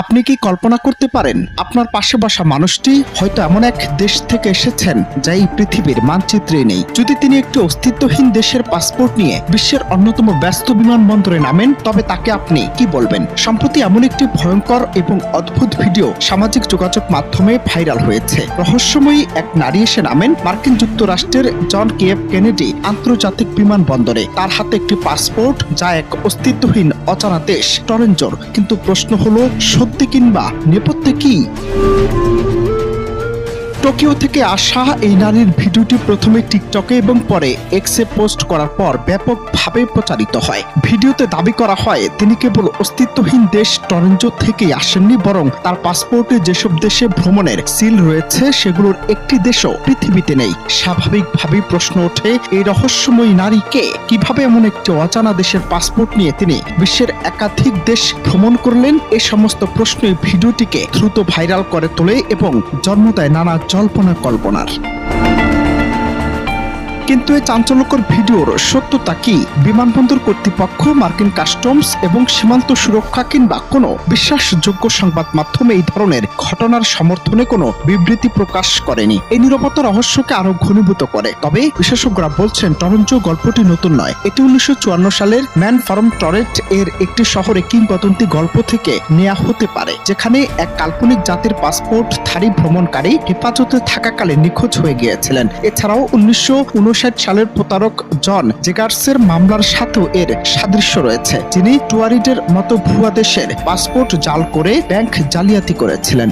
আপনি কি কল্পনা করতে পারেন আপনার পাশে বসা মানুষটি হয়তো এমন এক দেশ থেকে এসেছেন যা এই পৃথিবীর মানচিত্রে নেই। যদি তিনি একটি অস্তিত্বহীন দেশের পাসপোর্ট নিয়ে বিশ্বের অন্যতম ব্যস্ত বিমানবন্দরে নামেন, তবে তাকে আপনি কি বলবেন? সম্প্রতি এমন একটি ভয়ঙ্কর এবং অদ্ভুত ভিডিও সামাজিক যোগাযোগ মাধ্যমে ভাইরাল হয়েছে। রহস্যময়ী এক নারী এসে নামেন মার্কিন যুক্তরাষ্ট্রের জন কে এফ কেনেডি আন্তর্জাতিক বিমানবন্দরে। তার হাতে একটি পাসপোর্ট যা এক অস্তিত্বহীন অজানা দেশ টরেঞ্জোর। কিন্তু প্রশ্ন হলো, সত্যি কিংবা নেপথ্যে কি? টোকিও থেকে আসা এই নারীর ভিডিওটি প্রথমে টিকটকে এবং পরে এক্সে পোস্ট করার পর ব্যাপকভাবে প্রচারিত হয়। ভিডিওতে দাবি করা হয় তিনি কেবল অস্তিত্বহীন দেশ টরেঞ্জো থেকেই আসেননি, বরং তার পাসপোর্টে যেসব দেশে ভ্রমণের সিল রয়েছে সেগুলোর একটি দেশও পৃথিবীতে নেই। স্বাভাবিকভাবেই প্রশ্ন ওঠে, এই রহস্যময়ী নারী কে? কিভাবে এমন একটি অজানা দেশের পাসপোর্ট নিয়ে তিনি বিশ্বের একাধিক দেশ ভ্রমণ করলেন? এই সমস্ত প্রশ্নই ভিডিওটিকে দ্রুত ভাইরাল করে তোলে এবং জন্ম দেয় নানা জল্পনা কল্পনার। কিন্তু এই চাঞ্চল্যকর ভিডিওর সত্যতা কি? বিমানবন্দর কর্তৃপক্ষ, মার্কিন কাস্টমস এবং সীমান্ত সুরক্ষা কিংবা কোনো বিশ্বাসযোগ্য সংবাদ মাধ্যমে এই ধরনের ঘটনার সমর্থনে কোনো বিবৃতি প্রকাশ করেনি। এই নিরাপত্তা রহস্যকে আরো ঘনীভূত করে। তবে বিশেষজ্ঞরা বলছেন টরেঞ্জো গল্পটি নতুন নয়। এটি 1954 সালের ম্যান ফ্রম টরেন্ট এর একটি শহরে কিংবদন্তি গল্প থেকে নেওয়া হতে পারে, যেখানে এক কাল্পনিক জাতির পাসপোর্টধারী ভ্রমণকারী হেফাজতে থাকাকালে নিখোঁজ হয়ে গিয়েছিলেন। এছাড়াও 1959 সালের প্রতারক জন জেগার্সের মামলার সাথেও এর সাদৃশ্য রয়েছে, যিনি টুয়ারিডের মতো ভুয়া দেশের পাসপোর্ট জাল করে ব্যাংক জালিয়াতি করেছিলেন।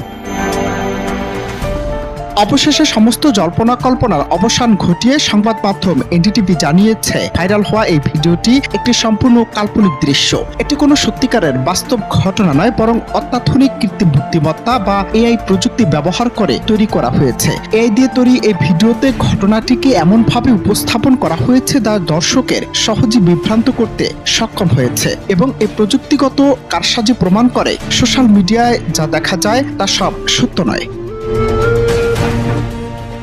অবশেষে সমস্ত জল্পনা কল্পনার অবসান ঘটিয়ে সংবাদ মাধ্যম এনডিটিভি জানিয়েছে, ভাইরাল হওয়া এই ভিডিওটি একটি সম্পূর্ণ কাল্পনিক দৃশ্য। এটি কোনো সত্যিকারের বাস্তব ঘটনা নয়, বরং অত্যাধুনিক কৃত্রিম বুদ্ধিমত্তা বা এআই প্রযুক্তি ব্যবহার করে তৈরি করা হয়েছে। এআই দিয়ে তৈরি এই ভিডিওতে ঘটনাটিকে এমনভাবে উপস্থাপন করা হয়েছে যা দর্শকের সহজে বিভ্রান্ত করতে সক্ষম হয়েছে, এবং এই প্রযুক্তিগত কারসাজি প্রমাণ করে সোশ্যাল মিডিয়ায় যা দেখা যায় তা সব সত্য নয়।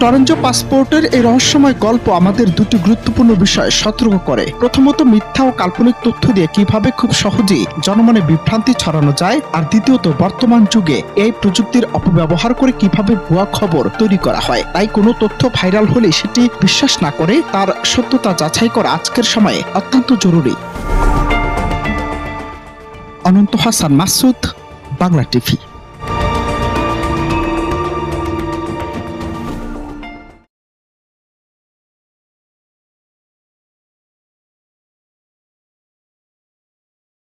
টরেঞ্জো পাসপোর্টের এই রহস্যময় গল্প আমাদের দুটি গুরুত্বপূর্ণ বিষয়ে সতর্ক করে। প্রথমত, মিথ্যা ও কাল্পনিক তথ্য দিয়ে কিভাবে খুব সহজেই জনমনে বিভ্রান্তি ছড়ানো যায়, আর দ্বিতীয়ত, বর্তমান যুগে এই প্রযুক্তির অপব্যবহার করে কিভাবে ভুয়া খবর তৈরি করা হয়। তাই কোনো তথ্য ভাইরাল হলে সেটি বিশ্বাস না করে তার সত্যতা যাচাই করা আজকের সময়ে অত্যন্ত জরুরি। অনন্ত হাসান মাসুদ, বাংলা টিভি।